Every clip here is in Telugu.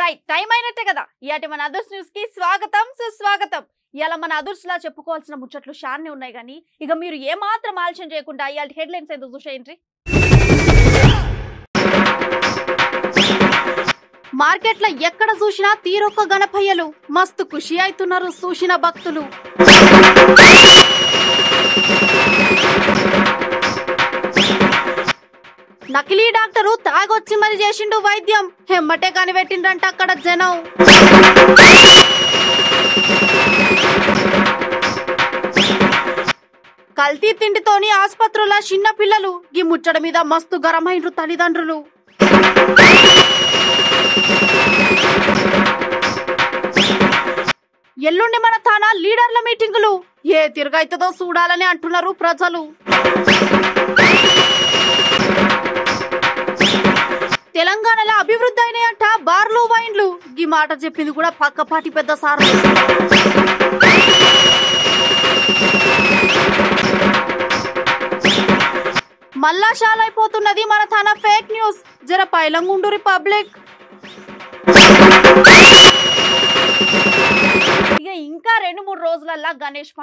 రైట్ టైం అయినట్టే కదా ఇయాటి మన అదర్స్ న్యూస్ కి స్వాగతం సుస్వాగతం. ఇలా మన అదర్స్ లా చెప్పుకోవాల్సిన ముచ్చట్లు షాన్నే ఉన్నాయి కానీ ఇక మీరు ఏ మాత్రం ఆలస్యం చేయకుండా ఇయాటి హెడ్లైన్స్ ఏందో చూసేయండి. మార్కెట్లో ఎక్కడ చూసినా తీరొక్క గణపయ్యలు మస్తు ఖుషి అవుతున్నారు చూసిన భక్తులు. నకిలీ డాక్టరు తాగొచ్చి మరి చేసిండు వైద్యం, హెమ్మటే కనిపెట్టిండంట అక్కడ జనం. కల్తీ తిండితోని ఆసుపత్రుల చిన్న పిల్లలు ఈ ముచ్చట మీద మస్తు గరమైండ్రు తల్లిదండ్రులు. ఎల్లుండి మన తానా లీడర్ల మీటింగులు ఏ తిరగైతుందో చూడాలని అంటున్నారు ప్రజలు. తెలంగాణలో అభివృద్ధి అయినాయంట బార్లు వైన్లు, ఈ మాట చెప్పింది కూడా పక్కపాటి పెద్ద సార్లు. మళ్ళా షాలైపోతున్నది మన తన ఫేక్ న్యూస్, జర పైలంగుండూరి పబ్లిక్. ఇక ఇంకా 2-3 రోజులల్లా గణేష్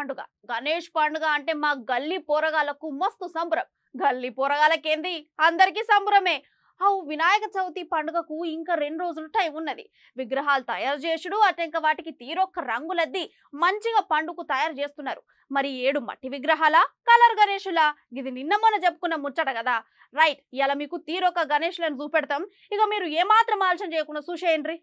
పండుగ అంటే మా గల్లీ పోరగాలకు మస్తు సంబరం. గల్లీ పోరగాలకేంది అందరికీ సంబరమే. వినాయక చవితి పండుగకు ఇంకా 2 రోజులు టైం ఉన్నది. విగ్రహాలు తయారు చేసుడు అటెంక వాటికి తీరొక్క రంగులద్ది మంచిగా పండుగ తయారు చేస్తున్నారు. మరి 7 మట్టి విగ్రహాల కలర్ గణేషులా ఇది నిన్న మొన్న చెప్పుకున్న ముచ్చట కదా. రైట్ ఇలా మీకు తీరొక్క గణేషులను చూపెడతాం, ఇక మీరు ఏమాత్రం ఆలస్యం చేయకుండా చూసేయండి.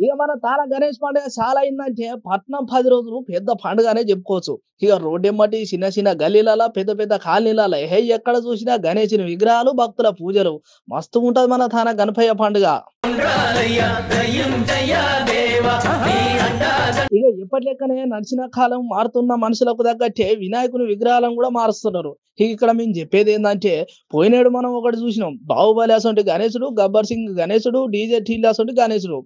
ఇక మన తార గణేష్ పండుగ చాలా అయిందంటే పట్నం 10 రోజులు పెద్ద పండుగనే చెప్పుకోవచ్చు. ఇక రోడ్డెమ్మటి చిన్న చిన్న గల్లీల పెద్ద పెద్ద కాలనీల ఎక్కడ చూసినా గణేశుని విగ్రహాలు భక్తుల పూజలు మస్తు ఉంటది మన తాన గణపయ్య పండుగ. ఇక ఎప్పటి లెక్కనే నడిచిన కాలం మారుతున్న మనుషులకు తగ్గట్టే వినాయకుని విగ్రహాలను కూడా మారుస్తున్నారు. ఇక్కడ మేము చెప్పేది ఏంటంటే పోయినేడు మనం ఒకటి చూసినాం, బాహుబలి అసంటి గణేశుడు, గబ్బర్ సింగ్ గణేశుడు, డీజే టీల్ అసంటి గణేశుడు.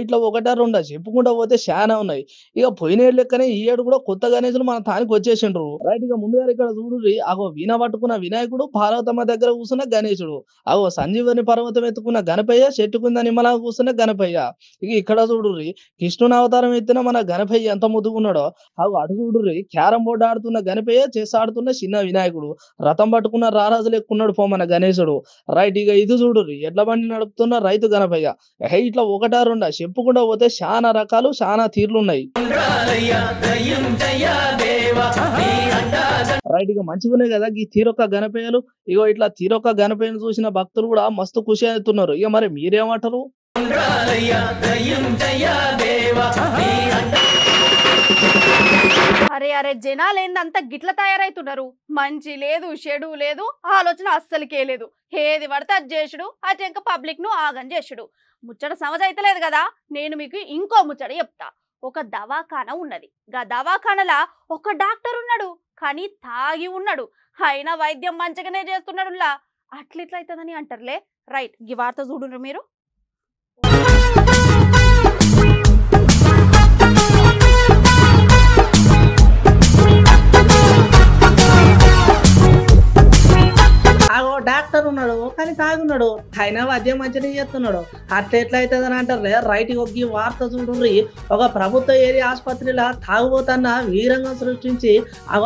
ఇట్లా 1-2 చెప్పుకుంటా పోతే చాలా ఉన్నాయి. ఇక పోయినేడు లెక్కనే ఈ ఏడు కూడా కొత్త గణేశులు మన తానికి వచ్చేసిండ్రు. రైట్ ఇక ముందుగా ఇక్కడ చూడుర్రి, వీణ పట్టుకున్న వినాయకుడు, పార్వతమ్మ దగ్గర కూర్చున్న గణేశుడు, సంజీవని పర్వతం ఎత్తుకున్న గణపయ్య, చెట్టు కింద నిమ్మలా కూర్చున్న గణపయ్య. ఇక ఇక్కడ చూడుర్రి కృష్ణుని అవతారం ఎత్తిన మన గణపయ్య ఎంత ముద్దుకున్నాడో. అటు చూడుర్రి క్యారం బోర్డు ఆడుతున్న గణపయ్య, చెస్ ఆడుతున్న చిన్న వినాయకుడు, రథం పట్టుకున్న రారాజులు ఎక్కున్నాడు పో మన గణేశుడు. రైట్ ఇక ఇది చూడుర్రి ఎడ్ల బండి నడుపుతున్న రైతు గణపయ్య. ఇట్లా 1-2 చెప్పుకుంటా పోతే చాలా రకాలు చాలా తీర్లున్నాయి. రైట్ ఇక మంచిగున్నాయి కదా ఈ తీరొక్క గణపయ్యలు. ఇట్లా తీరొక్క గణపయ్యను చూసిన భక్తులు కూడా మస్తు ఖుషి అవుతున్నారు. ఇక మరి మీరేమంటారు? అరే జనాలేందంతా గిట్ల తయారైతున్నారు. మంచి లేదు చెడు లేదు ఆలోచన అస్సలకే లేదు. ఏది పడితే అది చేసుడు అటెంక పబ్లిక్ ను ఆగం చేసుడు. ముచ్చట సమజైతలేదు కదా. నేను మీకు ఇంకో ముచ్చట చెప్తా. ఒక దవాఖానా ఉన్నది. గా దవాఖానలా ఒక డాక్టర్ ఉన్నాడు, కానీ తాగి ఉన్నాడు. అయినా వైద్యం మంచిగానే చేస్తున్నాడు. అట్లిట్లయితుందని అంటారులే. రైట్ ఈ వార్త చూడుండ్రు మీరు. డాక్టర్ ఉన్నాడు కానీ తాగున్నాడు, అయినా వైద్యం మంచిగా చేస్తున్నాడు. అట్లా ఎట్లా అవుతుంది అని అంటారు. రైట్ ఈ వార్త చూడండి. ఒక ప్రభుత్వ ఏరియా ఆసుపత్రిలో తాగుబోతన్న వీరంగం సృష్టించి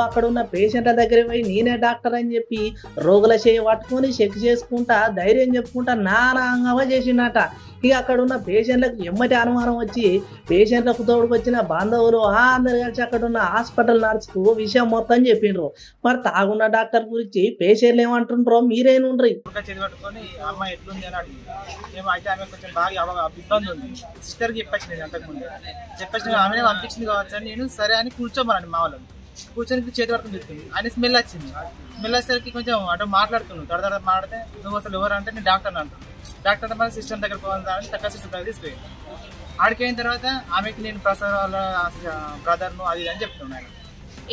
అక్కడ ఉన్న పేషెంట్ల దగ్గర పోయి నేనే డాక్టర్ అని చెప్పి రోగుల చేయి పట్టుకొని చెక్ చేసుకుంటా ధైర్యం చెప్పుకుంటా నానాంగా చేసిండట. ఇక అక్కడ ఉన్న పేషెంట్లకు ఎమ్మటి అనుమానం వచ్చి పేషెంట్లకు తోడుకొచ్చిన బంధువులు అందరు కలిసి అక్కడ ఉన్న హాస్పిటల్ నర్సుకు విషయం మొత్తం చెప్పిండ్రు. మరి తాగున్న డాక్టర్ గురించి పేషెంట్లు ఏమంటుండ్రో మీరేనుండ్రి. పట్టుకొని అమ్మాయి ఎట్లుంది అని అడిగింది. ఏమో అయితే ఆమె కొంచెం బాగా ఇబ్బంది ఉంది. సిస్టర్కి చెప్పచ్చింది, అంతకుముందు చెప్పచ్చిన ఆమెనే అనిపించింది కావచ్చు అని నేను సరే అని కూర్చోమనండి. మా వాళ్ళని కూర్చొని చేతి పట్టుకుని చెప్పింది. ఆయన స్మెల్ వచ్చింది. స్మెల్ వచ్చేసరికి కొంచెం అటు మాట్లాడుతున్నాను. తడ మాట్లాడితే నువ్వు అసలు ఎవరు అంటే నేను డాక్టర్ అంటాను. డాక్టర్ మన సిస్టర్ దగ్గర పోవాలని తక్కువ సిస్టర్ దగ్గర తీసుకుపోయింది. ఆడిపోయిన తర్వాత ఆమెకి నేను ప్రసాద్ వాళ్ళ బ్రదర్ను అది అని చెప్తున్నాను.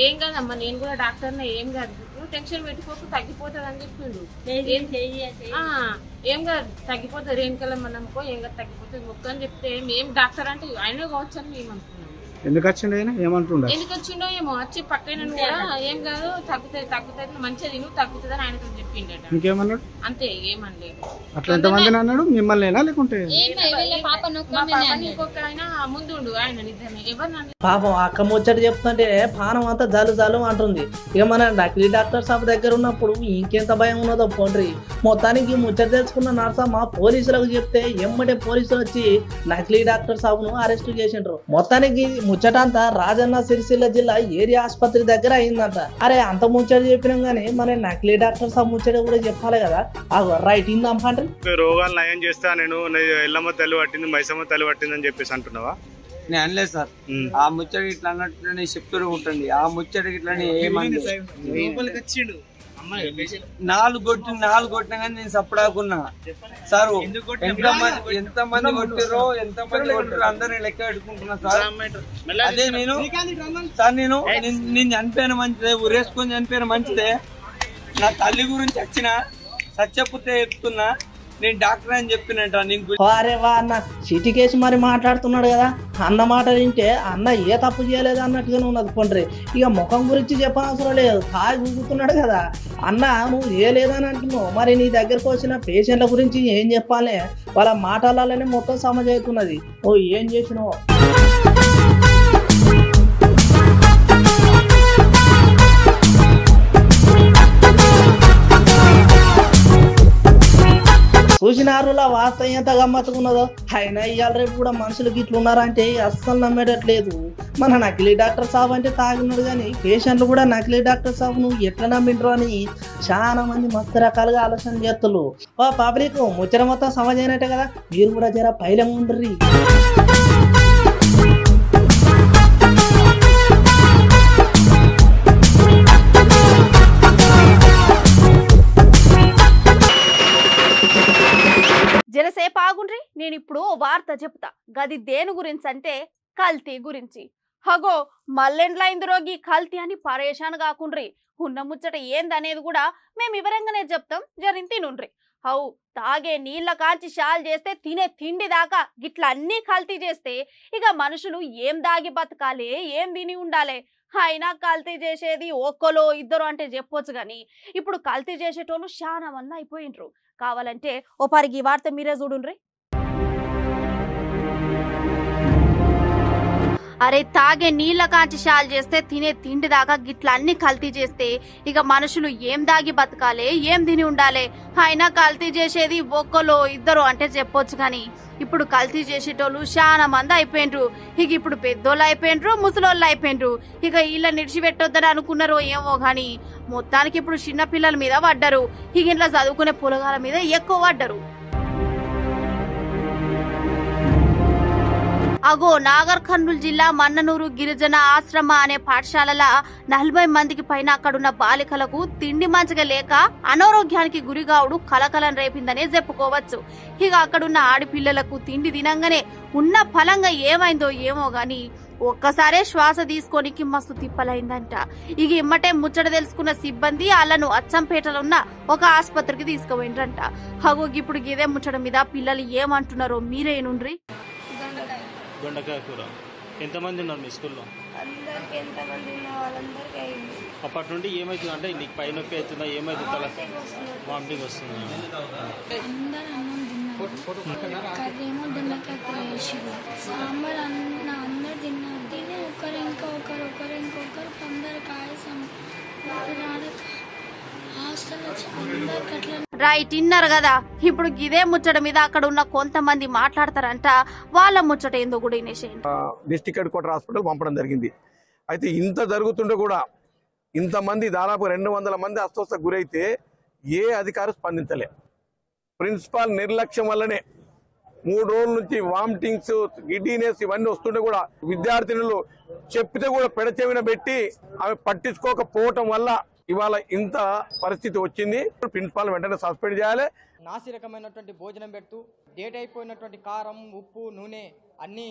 ఏం కాదమ్మా నేను కూడా డాక్టర్నే, ఏం కాదు నువ్వు టెన్షన్ పెట్టుకోకు తగ్గిపోతుంది అని చెప్పిండు. ఏం కాదు తగ్గిపోతుంది, రేణుకల మనకో ఏం కాదు తగ్గిపోతుంది మొక్క అని చెప్తే మేము డాక్టర్ అంటే ఆయనే కావచ్చు అని మేము అనుకున్నాం. ఎందుకు వచ్చిండు ఆయన ఏమంటుండ ఎందుకు వచ్చిండో ఏమో వచ్చి పక్కన కూడా ఏం కాదు తగ్గుతుంది మంచిగా తిను తగ్గుతుంది అని ఆయనతో చెప్పిండట. ఇంకేమన్నాడు? అంతే ఏమనలేదు. అట్లా ఎంతమంది అన్నాడు? మిమ్మల్ని లేకుంటే ఇంకొక ఆయన ముందు ఆయన నిజమే ఎవరు పాపం అక్క ముచ్చట చెప్తుంటే పానం అంతా జలు అంటుంది. ఇక మన నకిలీ డాక్టర్ సాబ్ దగ్గర ఉన్నప్పుడు ఇంకెంత భయం ఉన్నదో పోండ్రి. మొత్తానికి ముచ్చట తెలుసుకున్న నర్సమ్మ పోలీసులకు చెప్తే ఎమ్మటే పోలీసులు వచ్చి నకిలీ డాక్టర్ సాబును అరెస్ట్ చేసిండ్రు. మొత్తానికి ముచ్చట అంతా రాజన్న సిరిసిల్ల జిల్లా ఏరియా ఆసుపత్రి దగ్గర అయిందంట. అరే అంత ముచ్చట చెప్పినాం గానీ మన నకిలీ డాక్టర్ సాబ్ ముచ్చట కూడా చెప్పాలి కదా. రైట్ ఇందాం పండ్రి. రోగాలు నయం చేస్తా నేను ఎల్లమ్మ తల్లి పట్టింది మైసమ్మ తల్లి పట్టింది అని చెప్పేసి అంటున్నావా? నేను అనలేదు సార్. ఆ ముచ్చట ఇట్లా అన్నట్టు చెప్తూ ఉంటుంది. ఆ ముచ్చట ఇట్లా ఏమన్నా 4 కొట్టినా కానీ నేను సప్పుడాకున్నా సార్. ఎంతమంది కొట్టిరో అందరినీ లెక్క పెట్టుకుంటున్నా సార్. అదే నేను సార్ నేను చనిపోయిన మంచిదే, ఉరేసుకొని చనిపోయిన మంచిదే. నా తల్లి గురించి వచ్చిన సత్యపుత్రే చెప్తున్నా. నేను డాక్టర్ అని చెప్పినట్ట. అరే వా అన్న సిటీకేసి మరి మాట్లాడుతున్నాడు కదా. అన్న మాట వింటే అన్న ఏ తప్పు చేయలేదు అన్నట్టుగానే ఉన్నది పండ్రి. ఇక ముఖం గురించి చెప్పనవసరం లేదు, తాగి ఊగుతున్నాడు కదా. అన్న నువ్వు ఏ లేదని అంటున్నావు, మరి నీ దగ్గరకు వచ్చిన పేషెంట్ల గురించి ఏం చెప్పాలి? వాళ్ళ మాటలలోనే మొత్తం సమజ్ అవుతున్నది. ఓ ఏం చేసినావు? చూసినారులా వార్త ఎంత గమ్మత్తుకున్నదో. అయినా ఇవాళ రేపు కూడా మనుషులకి ఇట్లున్నారంటే అస్సలు నమ్మేటట్లేదు. మన నకిలీ డాక్టర్ సాబ్ అంటే తాగినాడు కానీ పేషెంట్లు కూడా నకిలీ డాక్టర్ సాబ్ నువ్వు ఎట్లా నమ్మిండ్రు అని చాలా మంది మస్తు రకాలుగా ఆలోచన చేస్తున్నారు. ఓ పబ్లిక్ ముచ్చట మొత్తం సమజ్ అయినట్టే కదా, మీరు కూడా జర పైలం ఉండ్రి. జరసేపు ఆగుండ్రి, నేను ఇప్పుడు వార్త చెప్తా. గది దేని గురించి అంటే కల్తీ గురించి. హగో మల్లెండ్లైంది రోగి కల్తీ అని పరేషాన్ కాకుండ్రి. ఉన్న ముచ్చట ఏందనేది కూడా మేము వివరంగానే చెప్తాం, జరింతి నుండ్రి. హౌ తాగే నీళ్ళ కాంచి షాల్ చేస్తే తినే తిండి దాకా గిట్ల అన్నీ కల్తీ చేస్తే ఇక మనుషులు ఏం దాగి బతకాలే, ఏం తిని ఉండాలి? అయినా కల్తీ చేసేది ఒక్కలో ఇద్దరు అంటే చెప్పొచ్చు కానీ ఇప్పుడు కల్తీ చేసేటోళ్ళు చాలా మంది అయిపోయిండ్రు. కావాలంటే ఓ పరిగి వార్త మీరే చూడుండ్రి. అరే తాగే నీళ్ళ కాంచి షాల్ చేస్తే తినే తిండి దాకా గిట్ల అన్ని కల్తీ చేస్తే ఇక మనుషులు ఏం దాగి బతకాలే, ఏం తిని ఉండాలి? అయినా కల్తీ చేసేది ఒక్కలో ఇద్దరు అంటే చెప్పొచ్చు కానీ ఇప్పుడు కల్తీ చేసేటోళ్ళు చాలా మంది అయిపోయిండ్రు. ఇక ఇప్పుడు పెద్దోళ్ళు అయిపోయిండ్రు, ముసలోళ్ళు అయిపోయిండ్రు. ఇక వీళ్ళ నిడిచిపెట్టొద్దని అనుకున్నారో ఏమో గాని మొత్తానికి ఇప్పుడు చిన్న పిల్లల మీద పడ్డారు. ఇక ఇంట్లో చదువుకునే పొలగాల మీద ఎక్కువ పడ్డారు. అగో నాగర్ కర్నూలు జిల్లా మన్ననూరు గిరిజన ఆశ్రమ అనే పాఠశాలల 40 మందికి పైన అక్కడున్న బాలికలకు తిండి మంచిగా లేక అనారోగ్యానికి గురిగావుడు కలకలం రేపిందనే చెప్పుకోవచ్చు. ఇక అక్కడున్న ఆడపిల్లలకు తిండి తినంగానే ఉన్న ఫలంగా ఏమైందో ఏమో గాని ఒక్కసారే శ్వాస తీసుకోనికి మస్తు తిప్పలైందంట. ఇక ఇమ్మటే ముచ్చట తెలుసుకున్న సిబ్బంది వాళ్ళను అచ్చంపేటలో ఉన్న ఒక ఆసుపత్రికి తీసుకుపోయిండ్రంట. హగో ఇప్పుడు ఇదే ముచ్చట మీద పిల్లలు ఏమంటున్నారో మీరేనుండ్రి. దొండకాయ కూర ఎంతమంది ఉన్నారు మీ స్కూల్లో? అందరికి ఎంతమంది ఉన్న వాళ్ళందరికీ అయింది. అప్పటి నుండి ఏమవుతుంది అంటే నీకు పై నొప్పి అవుతుందా, ఏమవుతుంది? తల వామిటింగ్ వస్తుంది. అందరు అన్నం తిన్నారు, కర్రేమో దొండకాయ కూర వేసారు, సాంబార్ అందరు తిన్నారు. తిని ఒకరు ఇంకొకరు అందరు కాయసం రైట్ ఇన్నారు కదా. ఇప్పుడు ఇదే ముచ్చట మీద అక్కడ ఉన్న కొంతమంది మాట్లాడతారంట. వాళ్ళ ముచ్చట ఏందో కూడా డిస్ట్రిక్ట్ హెడ్ క్వార్టర్ హాస్పిటల్ పంపడం జరిగింది. అయితే ఇంత జరుగుతుంటే కూడా ఇంతమంది దాదాపు 200 మంది అస్వస్థకు గురైతే ఏ అధికారి స్పందించలే. ప్రిన్సిపాల్ నిర్లక్ష్యం వల్లనే 3 రోజుల నుంచి వామిటింగ్స్, గిడ్డీనెస్ ఇవన్నీ వస్తుంటే కూడా విద్యార్థినులు చెప్తే కూడా పెడచెవిన పెట్టి అవి పట్టించుకోకపోవటం వల్ల ఇవాళ ఇంత పరిస్థితి వచ్చింది. ప్రిన్సిపాల్ వెంటనే సస్పెండ్ చేయాలి. నాసి రకమైనటువంటి భోజనం పెడుతూ డేట్ అయిపోయినటువంటి కారం, ఉప్పు, నూనె అన్నీ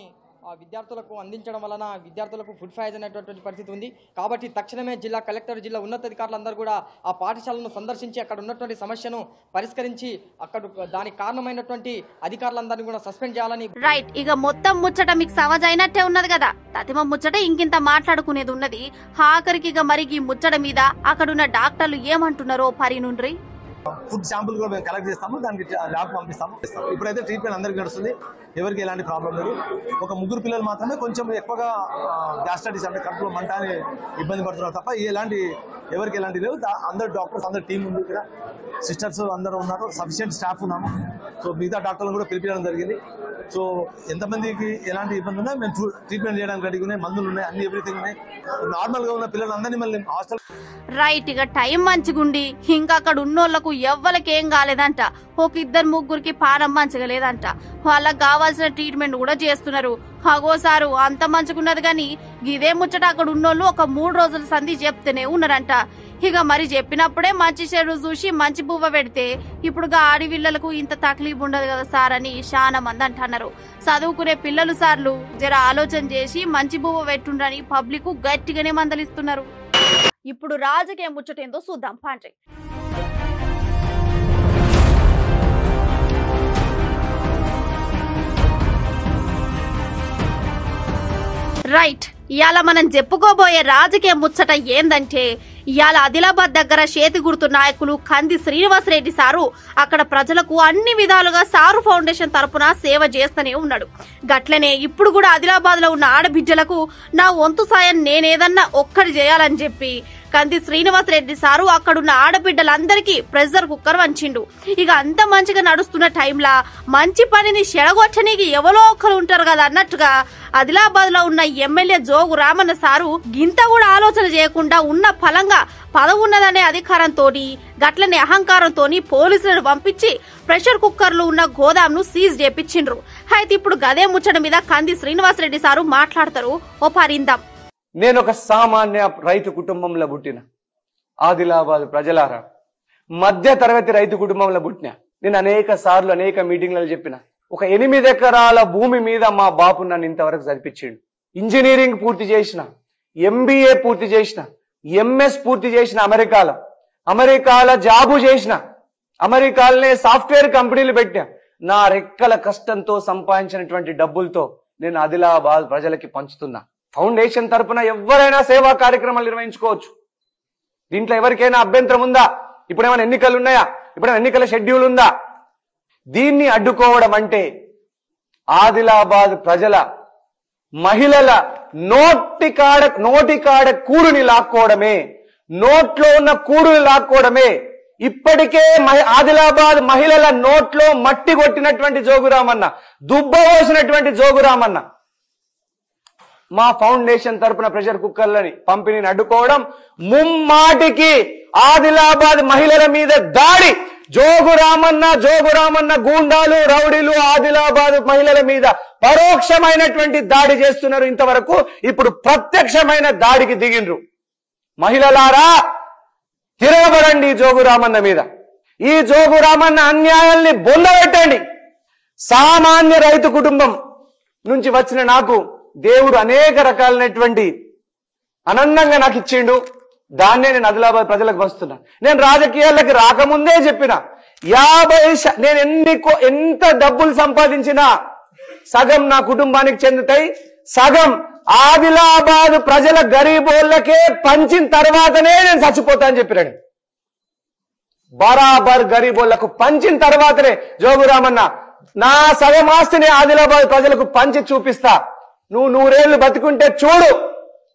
విద్యార్థులకు అందించడం వలన విద్యార్థులకు ఫుడ్ పాయిజన్ అనేటువంటి పరిస్థితి ఉంది. కాబట్టి తక్షణమే జిల్లా కలెక్టర్, జిల్లా ఉన్నతాధికారులందరూ కూడా ఆ పాఠశాలను సందర్శించి అక్కడ ఉన్నటువంటి సమస్యను పరిష్కరించి అక్కడ దానికి కారణమైనటువంటి అధికారులందరినీ కూడా సస్పెండ్ చేయాలని. రైట్, ఇక మొత్తం ముచ్చట మీకు సవజైనట్టే ఉన్నది కదా. తతిమ ముచ్చట ఇంకింత మాట్లాడుకునేది ఉన్నది. ఆఖరికి ఇక మరి ఈ ముచ్చట మీద అక్కడున్న డాక్టర్లు ఏమంటున్నారో పరినుండ్రి. ఫుడ్ శాంపుల్ కూడా మేము కలెక్ట్ చేస్తాము, దానికి ల్యాబ్ పంపిస్తాము. ఇప్పుడైతే ట్రీట్మెంట్ అందరికీ నడుస్తుంది, ఎవరికి ఎలాంటి ప్రాబ్లం లేదు. ఒక 3 పిల్లలు మాత్రమే కొంచెం ఎక్కువగా గ్యాస్ట్రైటిస్ అంటే కడుపులో మంట అని ఇబ్బంది పడుతున్నారు తప్ప ఎవరికి ఎలాంటి లేవు. అందరు డాక్టర్స్, అందరు టీం ఉంది, ఇక్కడ సిస్టర్స్ అందరూ ఉన్నారు, సఫిషియెంట్ స్టాఫ్ ఉన్నాము. సో మిగతా డాక్టర్లను కూడా పిలిపించడం జరిగింది. సో ఎంతమందికి ఎలాంటి ఇబ్బంది ఉన్నా మేము ట్రీట్మెంట్ చేయడానికి రెడీగా ఉన్నాయి, మందులు ఉన్నాయి, అన్ని ఎవ్రీథింగ్ ఉన్నాయి. నార్మల్ గా ఉన్న పిల్లలందరినీ మళ్ళీ హాస్టల్. రైట్, ఇక టైం మంచిగుండి ఇంకా అక్కడ ఉన్నోళ్లకు ఎవ్వలకేం కాలేదంట. ఒక 2-3 పానం మంచిగా లేదంట. వాళ్ళకి కావాల్సిన ట్రీట్మెంట్ కూడా చేస్తున్నారు. హగోసారు అంత మంచిగున్నది గాని ఇదే ముచ్చట అక్కడ ఉన్నోళ్ళు ఒక 3 రోజుల సంధి చెప్తూనే ఉన్నారంట. ఇక మరి చెప్పినప్పుడే మంచి చెడు చూసి మంచి బువ్వ పెడితే ఇప్పుడు ఆడిపిల్లలకు ఇంత తక్లీఫ్ ఉండదు కదా సార్ అని చాలా మంది అంటున్నారు. చదువుకునే పిల్లలు సార్లు జర ఆలోచన చేసి మంచి బువ్వ పెట్టుండ్రని పబ్లిక్ గట్టిగానే మందలిస్తున్నారు. ఇప్పుడు రాజకీయ ముచ్చటేందో చూద్దాం పాండ్రి. రైట్, ఇవాళ మనం చెప్పుకోబోయే రాజకీయ ముచ్చట ఏందంటే ఇవాళ ఆదిలాబాద్ దగ్గర చేతి గుర్తు నాయకులు కంది శ్రీనివాసరెడ్డి సారు అక్కడ ప్రజలకు అన్ని విధాలుగా సారు ఫౌండేషన్ తరపున సేవ చేస్తూనే ఉన్నాడు. గట్లనే ఇప్పుడు కూడా ఆదిలాబాద్ లో ఉన్న ఆడబిడ్డలకు నా వంతు సాయం నేనేదన్నా ఒక్కటి చేయాలని చెప్పి కంది శ్రీనివాసరెడ్డి సారు అక్కడున్న ఆడబిడ్డలందరికీ ప్రెషర్ కుక్కర్ వంచిండు. ఇక అంత మంచిగా నడుస్తున్న టైంలా మంచి పనిని చెడగొట్టనికి ఎవరో ఒక్కరు ఉంటారు కదా అన్నట్టుగా ఆదిలాబాద్ లో ఉన్న ఎమ్మెల్యే జోగు రామన్న సారు గింత కూడా ఆలోచన చేయకుండా ఉన్న ఫలంగా పదవున్నదనే అధికారంతో గట్లనే అహంకారంతో పోలీసులను పంపించి ప్రెషర్ కుక్కర్లు ఉన్న గోదాంను సీజ్ చేపించిండ్రు. అయితే ఇప్పుడు గదే ముచ్చట మీద కంది శ్రీనివాసరెడ్డి సారు మాట్లాడతారు. ఓ పరిందాం. నేను ఒక సామాన్య రైతు కుటుంబంలో పుట్టిన ఆదిలాబాద్ ప్రజలారా, మధ్య తరగతి రైతు కుటుంబంలో పుట్టిన నేను అనేక సార్లు అనేక మీటింగ్లలో చెప్పిన ఒక 8 ఎకరాల భూమి మీద మా బాపు నన్ను ఇంతవరకు చదివించిండు. ఇంజనీరింగ్ పూర్తి చేసిన, MBA పూర్తి చేసిన, MS పూర్తి చేసిన, అమెరికాలో జాబు చేసిన, అమెరికాలోనే సాఫ్ట్వేర్ కంపెనీలు పెట్టా. నా రెక్కల కష్టంతో సంపాదించినటువంటి డబ్బులతో నేను ఆదిలాబాద్ ప్రజలకి పంచుతున్నా. ఫౌండేషన్ తరపున ఎవరైనా సేవా కార్యక్రమాలు నిర్వహించుకోవచ్చు. దీంట్లో ఎవరికైనా అభ్యంతరం ఉందా? ఇప్పుడేమైనా ఎన్నికలు ఉన్నాయా? ఇప్పుడేమైనా ఎన్నికల షెడ్యూల్ ఉందా? దీన్ని అడ్డుకోవడం అంటే ఆదిలాబాద్ ప్రజల మహిళల నోటికాడ కూడుని లాక్కోవడమే, నోట్లో ఉన్న కూడుని లాక్కోవడమే. ఇప్పటికే ఆదిలాబాద్ మహిళల నోట్లో మట్టి కొట్టినటువంటి జోగురామన్న, దుబ్బపోసినటువంటి జోగురామన్న మా ఫౌండేషన్ తరపున ప్రెషర్ కుక్కర్లని పంపిణీని అడ్డుకోవడం ముమ్మాటికి ఆదిలాబాద్ మహిళల మీద దాడి. జోగురామన్న గూండాలు, రౌడీలు ఆదిలాబాద్ మహిళల మీద పరోక్షమైనటువంటి దాడి చేస్తున్నారు. ఇంతవరకు ఇప్పుడు ప్రత్యక్షమైన దాడికి దిగిండ్రు. మహిళలారా, తిరగబడండి జోగురామన్న మీద. ఈ జోగురామన్న అన్యాయాల్ని బొందబెట్టండి. సామాన్య రైతు కుటుంబం నుంచి వచ్చిన నాకు దేవుడు అనేక రకాలైనటువంటి అనందంగా నాకు ఇచ్చిండు. దాన్నే నేను ఆదిలాబాద్ ప్రజలకు వస్తున్నా. నేను రాజకీయాలకు రాకముందే చెప్పిన 50 నేను ఎంత డబ్బులు సంపాదించినా సగం నా కుటుంబానికి చెందుతాయి, సగం ఆదిలాబాద్ ప్రజల గరీబోళ్ళకే పంచిన తర్వాతనే నేను చచ్చిపోతా అని చెప్పినాడు. బరాబర్ గరీబోళ్లకు పంచిన తర్వాతనే జోగురామన్న నా సగం ఆస్తిని ఆదిలాబాద్ ప్రజలకు పంచి చూపిస్తా. నువ్వు 100 ఏళ్లు బతుకుంటే చూడు,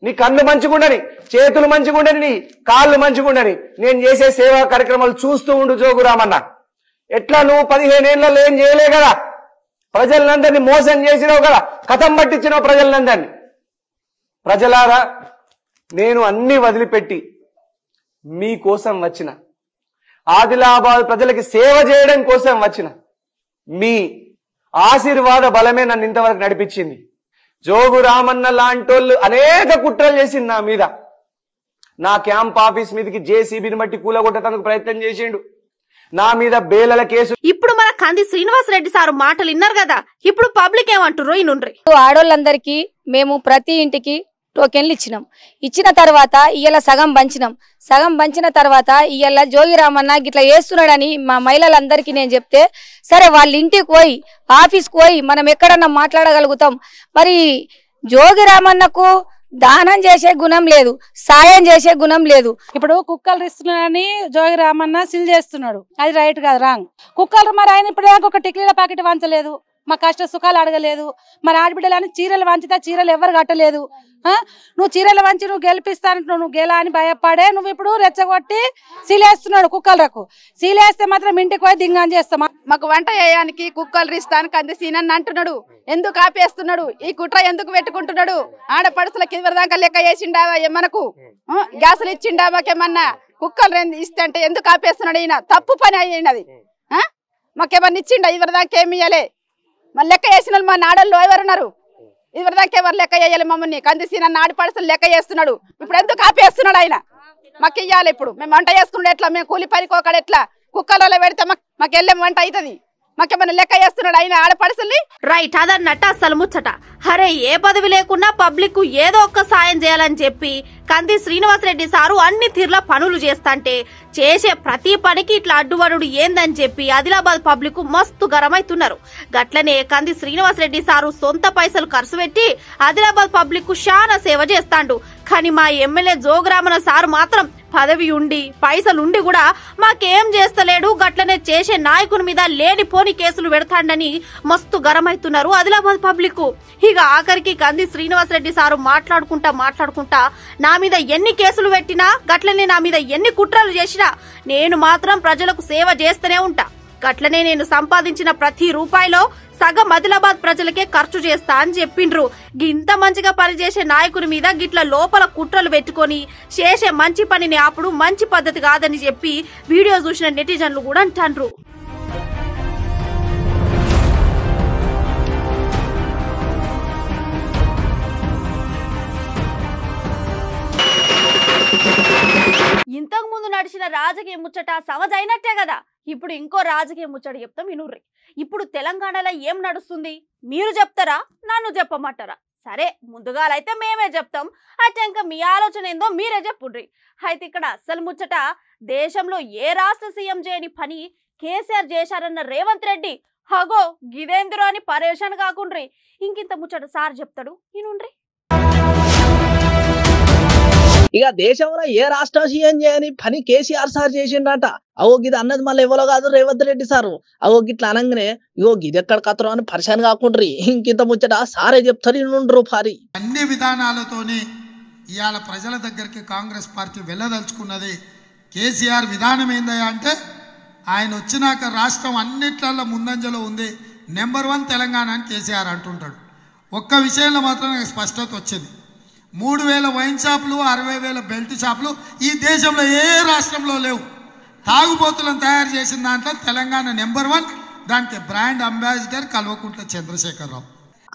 నీ కళ్ళు మంచిగుండని, చేతులు మంచిగుండని, నీ కాళ్ళు మంచిగుండని. నేను చేసే సేవా కార్యక్రమాలు చూస్తూ ఉండు జోగురామన్న. ఎట్లా నువ్వు 15 ఏళ్లలో ఏం చేయలే కదా, ప్రజలందరినీ మోసం చేసినావు కదా, కథం పట్టించినావు ప్రజలందరినీ. ప్రజలారా, నేను అన్ని వదిలిపెట్టి మీకోసం వచ్చిన, ఆదిలాబాద్ ప్రజలకి సేవ చేయడం కోసం వచ్చిన. మీ ఆశీర్వాద బలమే నన్ను ఇంతవరకు నడిపించింది. జోగురామన్న లాంటోళ్ళు అనేక కుట్రలు చేసింది నా మీద. నా క్యాంప్ ఆఫీస్ మీదకి JCBని బట్టి కూలగొట్టడానికి ప్రయత్నం చేసిండు. నా మీద బేలల కేసు. ఇప్పుడు మన కంది శ్రీనివాసరెడ్డి సార్ మాటలు విన్నారు కదా, ఇప్పుడు పబ్లిక్ ఏమంటారు ఇనుండ్రి. ఆడోళ్ళందరికీ మేము ప్రతి ఇంటికి టోకెన్లు ఇచ్చిన తర్వాత ఇయ్యాల సగం పంచిన తర్వాత ఇయ్యాల జోగిరామన్న గిట్లా వేస్తున్నాడని మా మహిళలందరికీ నేను చెప్తే, సరే వాళ్ళ ఇంటికి పోయి ఆఫీస్కి పోయి మనం ఎక్కడన్నా మాట్లాడగలుగుతాం. మరి జోగిరామన్నకు దానం చేసే గుణం లేదు, సాయం చేసే గుణం లేదు. ఇప్పుడు కుక్కలు ఇస్తున్నాడని జోగిరామన్న సిల్ చేస్తున్నాడు, అది రైట్ కాదు, రాంగ్. కుక్కలు మరి ఆయన ఇప్పుడు ఒక టిక్లీల ప్యాకెట్ వంచలేదు, మా కష్ట సుఖాలు అడగలేదు. మరి ఆడబిడ్డలని చీరలు వంచితే చీరలు ఎవరు కట్టలేదు. నువ్వు చీరలు వంచి నువ్వు గెలిపిస్తానంటున్నావు, నువ్వు గెలా అని భయపడే నువ్వు ఇప్పుడు రెచ్చగొట్టి సీలేస్తున్నాడు. కుక్కలకు సీలేస్తే మాత్రం ఇంటికి పోయి దింగాని చేస్తాం. మాకు వంట చేయడానికి కుక్కలు ఇస్తాను కంది సీనని అంటున్నాడు. ఎందుకు ఆపేస్తున్నాడు? ఈ కుట్ర ఎందుకు పెట్టుకుంటున్నాడు? ఆడపడుసులకి ఇదివరదాకా లెక్క చేసిండావా ఏమనకు? గ్యాసులు ఇచ్చిండా మాకేమన్నా? కుక్కలు ఇస్తే అంటే ఎందుకు ఆపేస్తున్నాడు? ఈయన తప్పు పని అయినది. మాకేమన్నా ఇచ్చిండా? ఇదివరదాకా ఏమి ఇయ్యలే. మళ్ళీ లెక్క చేసిన మా నాడల్లో ఎవరున్నారు? ఇదివరదాకా ఎవరు లెక్క చేయాలి? మమ్మల్ని కందిసిన నాడి పడుసలు లెక్క చేస్తున్నాడు. ఇప్పుడు ఎందుకు ఆపేస్తున్నాడు ఆయన? మాకు ఇయ్యాలి. ఇప్పుడు మేము వంట చేసుకుంటే ఎట్లా? మేము కూలి పనికోకడ ఎట్లా? కుక్కలలో పెడితే మాకు వెళ్ళే వంట అవుతుంది. మాకేమన్నా లెక్క చేస్తున్నాడు ఆయన ఆడపడుసల్ని? రైట్, అదన్నట్ట అసలు ముచ్చట. అరే ఏ పదవి లేకున్నా పబ్లిక్ ఏదో ఒక్క సాయం చేయాలని చెప్పి కంది శ్రీనివాసరెడ్డి సారు అన్ని తీర్ల పనులు చేస్తాంటే చేసే ప్రతి పనికి ఇట్లా అడ్డువరుడు ఏందని చెప్పి ఆదిలాబాద్ పబ్లిక్ మస్తు గరమైతున్నారు. గట్లనే కంది శ్రీనివాసరెడ్డి సారు సొంత పైసలు ఖర్చు పెట్టి ఆదిలాబాద్ పబ్లిక్ శానా సేవ చేస్తాండు. కానీ మా ఎమ్మెల్యే జోగిరామన్న సారు మాత్రం పదవి ఉండి పైసలుండి కూడా మాకేం చేస్తలేడు, గట్లనే చేసే నాయకుని మీద లేనిపోని కేసులు పెడతాండని మస్తు గరమైతున్నారు ఆదిలాబాద్ పబ్లిక్. ఇక ఆఖరికి కంది శ్రీనివాసరెడ్డి సారు మాట్లాడుకుంటా నా మీద ఎన్ని కేసులు పెట్టినా, గట్లనే నా మీద ఎన్ని కుట్రలు చేసినా నేను మాత్రం ప్రజలకు సేవ చేస్తూనే ఉంటా. గట్లనే నేను సంపాదించిన ప్రతి రూపాయిలో సగం ఆదిలాబాద్ ప్రజలకే ఖర్చు చేస్తా అని చెప్పిండ్రు. గింత మంచిగా పనిచేసే నాయకుని మీద గిట్ల లోపల కుట్రలు పెట్టుకొని చేసే మంచి పనిని ఆపుడు మంచి పద్ధతి కాదని చెప్పి వీడియో చూసిన నెటిజన్లు కూడా అంటాండ్రు. ఇంతకు ముందు నడిచిన రాజకీయ ముచ్చట సమజైనట్టే కదా. ఇప్పుడు ఇంకో రాజకీయ ముచ్చట చెప్తాం వినుర్రి. ఇప్పుడు తెలంగాణలో ఏం నడుస్తుంది మీరు చెప్తారా, నన్ను చెప్పమంటారా? సరే, ముందుగాలైతే మేమే చెప్తాం, అయితే ఇంకా మీ ఆలోచన ఏందో మీరే చెప్పుండ్రి. అయితే ఇక్కడ అసలు ముచ్చట, దేశంలో ఏ రాష్ట్ర సీఎం చేయని పని కేసీఆర్ చేశారన్న రేవంత్ రెడ్డి హగో గిదేంద్రో అని పరేషాన్ కాకుండ్రి. ఇంకింత ముచ్చట సార్ చెప్తాడు వినుండ్రి. ఇక దేశంలో ఏ రాష్ట్ర సీఎం చేయని పని కేసీఆర్ సార్ చేసిండట. అవో గిది అన్నది మళ్ళీ ఎవరో కాదు, రేవంత్ రెడ్డి సారు. అవో గిట్లా అనగానే ఇగో గిది ఎక్కడ కత్తరో అని పరిశాన్ కాకుండ్రి. ఇంకింత ముచ్చట సారే చెప్తారు నుండ్రు పారి. అన్ని విధానాలతోనే ఇవాళ ప్రజల దగ్గరికి కాంగ్రెస్ పార్టీ వెళ్ళదలుచుకున్నది. కేసీఆర్ విధానం ఏందయ్యా అంటే, ఆయన వచ్చినాక రాష్ట్రం అన్నిట్లలో ముందంజలో ఉంది, నెంబర్ 1 తెలంగాణ అని కేసీఆర్ అంటుంటాడు. ఒక్క విషయంలో మాత్రం నాకు స్పష్టత వచ్చింది. 3000 వైన్ షాపులు, 60,000 బెల్ట్ షాపులు ఈ దేశంలో ఏ రాష్ట్రంలో లేవు. తాగుబోతులను తయారు చేసిన దాంట్లో తెలంగాణ నెంబర్ 1. దానికి బ్రాండ్ అంబాసిడర్ కల్వకుంట్ల చంద్రశేఖరరావు.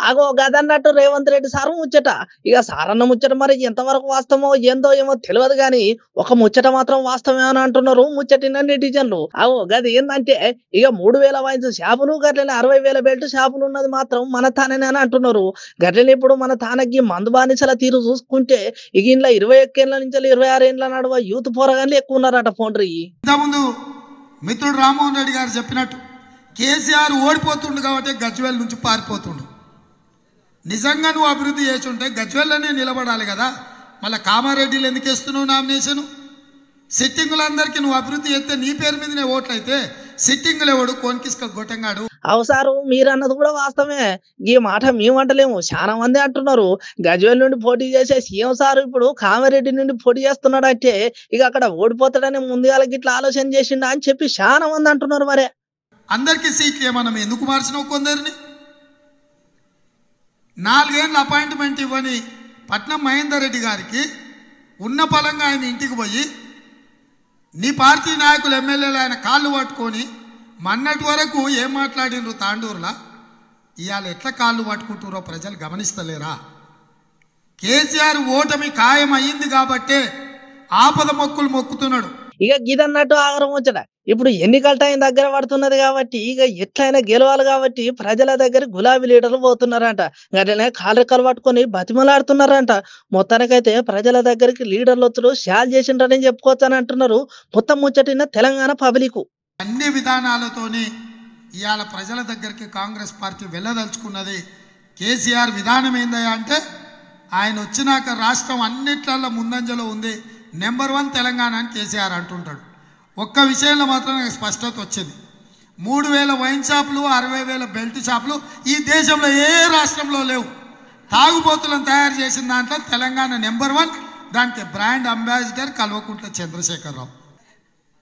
ఆగో గదన్నట్టు రేవంత్ రెడ్డి సారు ముచ్చట. ఇక సారన్న ముచ్చట మరి ఎంతవరకు వాస్తవమో ఏందో ఏమో తెలియదు గాని ఒక ముచ్చట మాత్రం వాస్తవమే అని అంటున్నారు ముచ్చటిన నెటిజన్లు. అవో గది ఏంటంటే, ఇక 3000 వైన్స్ షాపులు గట్లనే 60,000 బెల్ట్ షాపులు ఉన్నది మాత్రం మన తానే అని అంటున్నారు. గట్లనే ఇప్పుడు మన తానకి మందు బానిసల తీరు చూసుకుంటే ఇక ఇంట్లో 21 ఏళ్ల నుంచి 26 ఏళ్ల నడువ యూత్ పోరగాన్లు ఎక్కువ ఉన్నారట. పోండ్రి, ఇంతకుముందు మిత్రుడు రామ్మోహన్ రెడ్డి గారు చెప్పినట్టు కేసీఆర్ ఓడిపోతుండు కాబట్టి గజ్వేల్ నుంచి పారిపోతుండు. నిజంగా నువ్వు అభివృద్ధి చేసి ఉంటే గజ్వేల్లోనే నిలబడాలి కదా. మళ్ళీ కామారెడ్డిలు ఎందుకు వేస్తున్నావు నామినేషన్? సిట్టింగులందరికీ నువ్వు అభివృద్ధి చేస్తే నీ పేరు మీదనే ఓట్లు అయితే సిట్టింగులు ఎవడు? కోన్కిస్క గొట్టంగాడు. అవసారు మీరు అన్నది కూడా వాస్తవమే. ఈ మాట మేము అంటలేము, చాలా మంది అంటున్నారు. గజ్వేల్ నుండి పోటీ చేసే సీఎం సార్ ఇప్పుడు కామారెడ్డి నుండి పోటీ చేస్తున్నాడు అంటే ఇక అక్కడ ఓడిపోతాడని ముందుగా ఇట్లా ఆలోచన చేసిండా అని చెప్పి చాలా మంది అంటున్నారు. మరే అందరికీ సీట్లు ఏమన్నా ఎందుకు మార్చినావు? కొందరిని 4 ఏళ్ళు అపాయింట్మెంట్ ఇవ్వని పట్నం మహేందర్ రెడ్డి గారికి ఉన్న పలంగా ఆయన ఇంటికి పోయి నీ పార్టీ నాయకులు ఎమ్మెల్యేలు ఆయన కాళ్ళు పట్టుకొని మొన్నటి వరకు ఏం మాట్లాడినరు తాండూరులా, ఇవాళ ఎట్లా కాళ్ళు పట్టుకుంటారో ప్రజలు గమనిస్తలేరా? కేసీఆర్ ఓటమి ఖాయం అయ్యింది కాబట్టే ఆపద మొక్కులు మొక్కుతున్నాడు. ఇక గిదన్నట్టు ఆగరం వచ్చాడ. ఇప్పుడు ఎన్నికల టైం దగ్గర పడుతున్నది కాబట్టి ఇక ఎట్లయినా గెలవాలి కాబట్టి ప్రజల దగ్గర గులాబీ లీడర్లు పోతున్నారంట. గట్లనే కాళ్ళరెక్కలు పట్టుకొని బతిమలాడుతున్నారంట. మొత్తానికైతే ప్రజల దగ్గరికి లీడర్లు వచ్చుడు షాల్ చేసిండ్రని చెప్పుకోవచ్చని అంటున్నారు. మొత్తం ముచ్చటిన తెలంగాణ పబ్లిక్. అన్ని విధానాలతోనే ఇవాళ ప్రజల దగ్గరికి కాంగ్రెస్ పార్టీ వెళ్ళదలుచుకున్నది. కేసీఆర్ విధానం ఏందయ్యా అంటే ఆయన వచ్చినాక రాష్ట్రం అన్నిట్లలో ముందంజలో ఉంది, నెంబర్ 1 తెలంగాణ అని కేసీఆర్ అంటుంటాడు. ఒక్క విషయంలో మాత్రం నాకు స్పష్టత వచ్చింది. 3,000 వైన్ షాపులు, 60,000 బెల్ట్ షాపులు ఈ దేశంలో ఏ రాష్ట్రంలో లేవు. తాగుబోతులను తయారు చేసిన దాంట్లో తెలంగాణ నెంబర్ 1. దానికి బ్రాండ్ అంబాసిడర్ కల్వకుంట్ల చంద్రశేఖరరావు.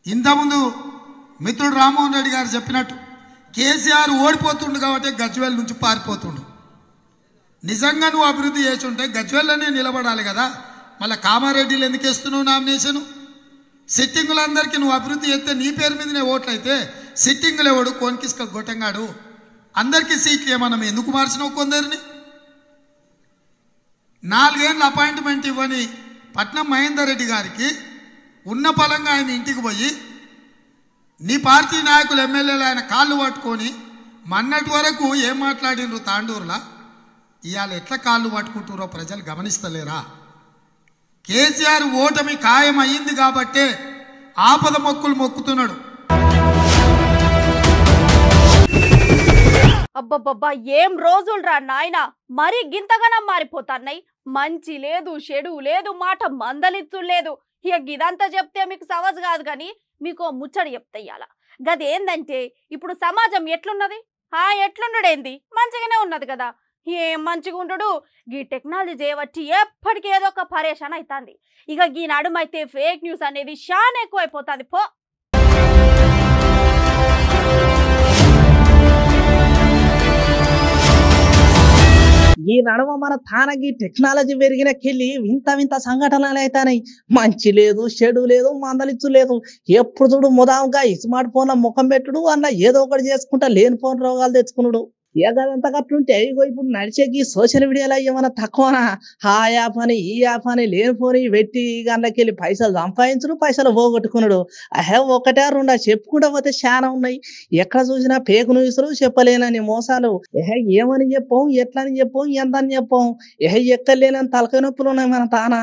ఇంతకుముందు మిత్రుడు రామ్మోహన్ రెడ్డి గారు చెప్పినట్టు కేసీఆర్ ఓడిపోతుండు కాబట్టి గజ్వేల్ నుంచి పారిపోతుండు. నిజంగా నువ్వు అభివృద్ధి చేసి ఉంటే గజ్వేల్లోనే నిలబడాలి కదా. మళ్ళీ కామారెడ్డిలు ఎందుకు వేస్తున్నావు నామినేషను? సిట్టింగులందరికీ నువ్వు అభివృద్ధి చేస్తే నీ పేరు మీదనే ఓట్లు అయితే సిట్టింగులు ఎవడు కోన్కిస్క గొట్టంగాడు అందరికీ సీట్లు ఏమన్నా ఎందుకు మార్చినావు? కొందరిని 4 ఏళ్ళు అపాయింట్మెంట్ ఇవ్వని పట్నం మహేందర్ రెడ్డి గారికి ఉన్న పలంగా ఆయన ఇంటికి పోయి నీ పార్టీ నాయకులు ఎమ్మెల్యేలు ఆయన కాళ్ళు పట్టుకొని మొన్నటి వరకు ఏం మాట్లాడినరు తాండూరులా, ఇవాళ ఎట్లా కాళ్ళు పట్టుకుంటున్నారో ప్రజలు గమనిస్తలేరా? కేసీఆర్ ఓటమి ఖాయం అయ్యింది కాబట్టే ఆపద మొక్కులు మొక్కుతున్నాడు. అబ్బబ్బబ్బా ఏం రోజులు నాయన, మరి గింతగానం మారిపోతాన్నాయి. మంచి లేదు, చెడు లేదు, మాట మందలిత్తు లేదు. ఇక గిదంతా చెప్తే మీకు సవజ్ కాదు కానీ మీకు ముచ్చడి చెప్తాయాల. గదేందంటే ఇప్పుడు సమాజం ఎట్లున్నది? ఎట్లుండడేంది? మంచిగానే ఉన్నది కదా. ఏం మంచిగా ఉండు, గీ టెక్నాలజీ చేయబట్టి ఎప్పటికీ ఏదో ఒక పరేషాన్ అవుతుంది. ఇక గీ నడుమైతే ఫేక్ న్యూస్ అనేది చాలా ఎక్కువైపోతుంది. పో ఈ నడుమ మన తానకి టెక్నాలజీ పెరిగినకెళ్ళి వింత వింత సంఘటనలు అవుతాయి. మంచి లేదు, చెడు లేదు, మందలిచ్చు లేదు. ఎప్పుడు చూడు ముదాముగా స్మార్ట్ ఫోన్ల ముఖం పెట్టుడు అన్న ఏదో ఒకటి చేసుకుంటా లేని ఫోన్ రోగాలు తెచ్చుకున్నాడు. ఏదంతా కట్టుంటే ఇగో ఇప్పుడు నడిచేకి సోషల్ మీడియాలో ఏమన్నా తక్కువనా? ఆ యాప్ అని ఈ యాప్ అని లేని ఫోన్ పెట్టి గంటకెళ్ళి పైసలు సంపాదించుడు, పైసలు పోగొట్టుకున్నాడు. ఒకటే రెండా చెప్పుకుంటా పోతే చాలా ఉన్నాయి. ఎక్కడ చూసినా ఫేక్ న్యూస్లు, చెప్పలేనని మోసాలు. ఏమని చెప్పాం, ఎట్లని చెప్పాం, ఎంత అని చెప్పాం. ఎక్కలేనని తలకాయ నొప్పులు ఉన్నాయి మన తానా.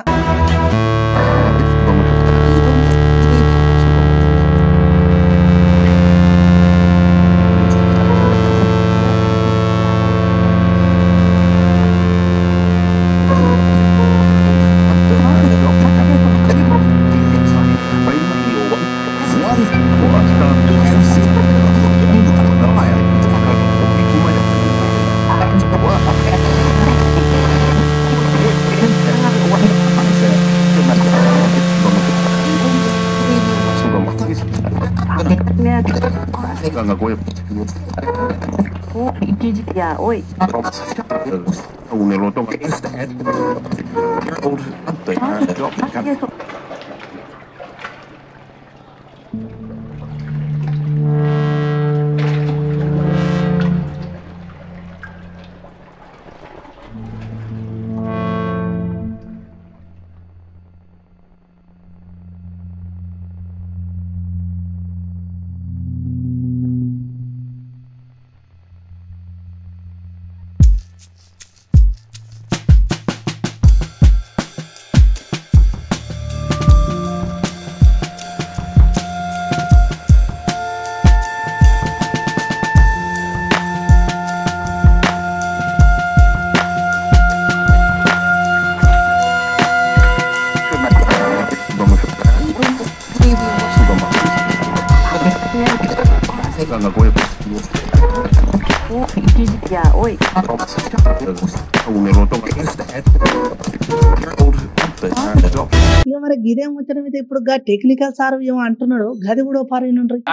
ఇక మరి గిదే ముచ్చట మీద ఇప్పుడు టెక్నికల్ సార్ ఏమో అంటున్నాడు, గది కూడా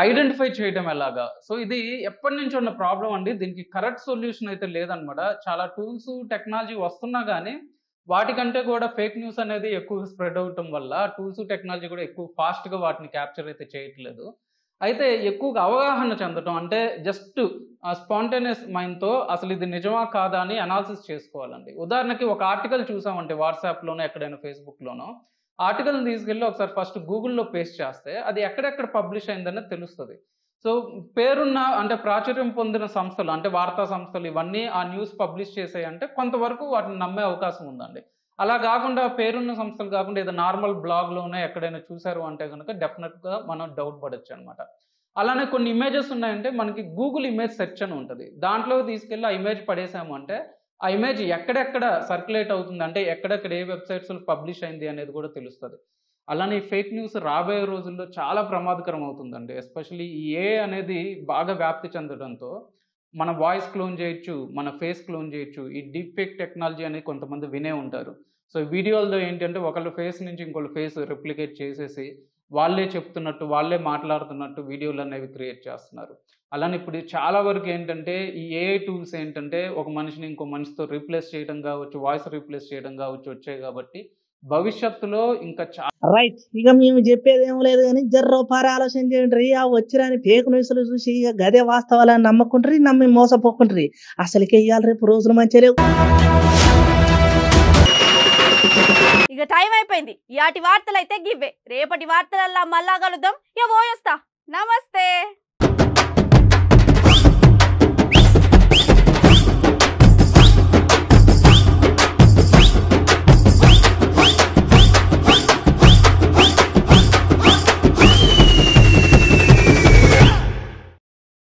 ఐడెంటిఫై చేయడం ఎలాగా. సో ఇది ఎప్పటి నుంచి ఉన్న ప్రాబ్లం అండి. దీనికి కరెక్ట్ సొల్యూషన్ అయితే లేదనమాట. చాలా టూల్స్, టెక్నాలజీ వస్తున్నా కానీ వాటికంటే కూడా ఫేక్ న్యూస్ అనేది ఎక్కువ స్ప్రెడ్ అవటం వల్ల టూల్స్, టెక్నాలజీ కూడా ఎక్కువ ఫాస్ట్గా వాటిని క్యాప్చర్ అయితే చేయట్లేదు. అయితే ఎక్కువగా అవగాహన చెందడం అంటే జస్ట్ స్పాంటేనియస్ మైండ్తో అసలు ఇది నిజమా కాదా అని అనాలిసిస్ చేసుకోవాలండి. ఉదాహరణకి ఒక ఆర్టికల్ చూసామంటే వాట్సాప్లోనో ఎక్కడైనా ఫేస్బుక్లోనో, ఆర్టికల్ని తీసుకెళ్ళి ఒకసారి ఫస్ట్ గూగుల్లో పేస్ట్ చేస్తే అది ఎక్కడెక్కడ పబ్లిష్ అయిందనేది తెలుస్తుంది. సో పేరున్న అంటే ప్రాచుర్యం పొందిన సంస్థలు అంటే వార్తా సంస్థలు ఇవన్నీ ఆ న్యూస్ పబ్లిష్ చేసాయి అంటే కొంతవరకు వాటిని నమ్మే అవకాశం ఉందండి. అలా కాకుండా పేరున్న సంస్థలు కాకుండా ఏదో నార్మల్ బ్లాగ్లోనే ఎక్కడైనా చూసారు అంటే కనుక డెఫినెట్గా మనం డౌట్ పడచ్చు అనమాట. అలానే కొన్ని ఇమేజెస్ ఉన్నాయంటే మనకి గూగుల్ ఇమేజ్ సెర్చ్ అని ఉంటుంది. దాంట్లో తీసుకెళ్ళి ఆ ఇమేజ్ పడేసాము అంటే ఆ ఇమేజ్ ఎక్కడెక్కడ సర్క్యులేట్ అవుతుంది అంటే ఎక్కడెక్కడ ఏ వెబ్సైట్స్లో పబ్లిష్ అయింది అనేది కూడా తెలుస్తుంది. అలానే ఫేక్ న్యూస్ రాబోయే రోజుల్లో చాలా ప్రమాదకరం అవుతుందండి. ఎస్పెషల్లీ ఈ AI అనేది బాగా వ్యాప్తి చెందడంతో మన వాయిస్ క్లోన్ చేయొచ్చు, మన ఫేస్ క్లోన్ చేయొచ్చు. ఈ డీప్ ఫేక్ టెక్నాలజీ అనేది కొంతమంది వినే ఉంటారు. సో వీడియోల్లో ఏంటంటే ఒకళ్ళ ఫేస్ నుంచి ఇంకొకళ్ళ ఫేస్ రెప్లికేట్ చేసేసి వాళ్ళే చెప్తున్నట్టు వాళ్ళే మాట్లాడుతున్నట్టు వీడియోలు అనేవి క్రియేట్ చేస్తున్నారు. అలానే ఇప్పుడు చాలా వరకు ఏంటంటే ఈ AI టూల్స్ ఏంటంటే ఒక మనిషిని ఇంకో మనిషితో రీప్లేస్ చేయడం కావచ్చు, వాయిస్ రీప్లేస్ చేయడం కావచ్చు వచ్చాయి కాబట్టి భవిష్యత్తులో ఇంకా రైట్. ఇక మేము చెప్పేది ఏం లేదు కానీ జర్రో పార ఆలోచన చేయండి. ఆ వచ్చిరాని ఫేక్ న్యూస్లు చూసి ఇక గదే వాస్తవాలని నమ్మకుంటారు, నమ్మి మోసపోకుంటారు. అసలుకే ఇవాళ రేపు రోజులు మంచిగా లేవు. ఇక టైం అయిపోయింది. ఇయాటి వార్తలు అయితే గివ్వే. రేపటి వార్తలల్లా మళ్ళా కలుద్దాం. ఇక పోయేస్తా. నమస్తే.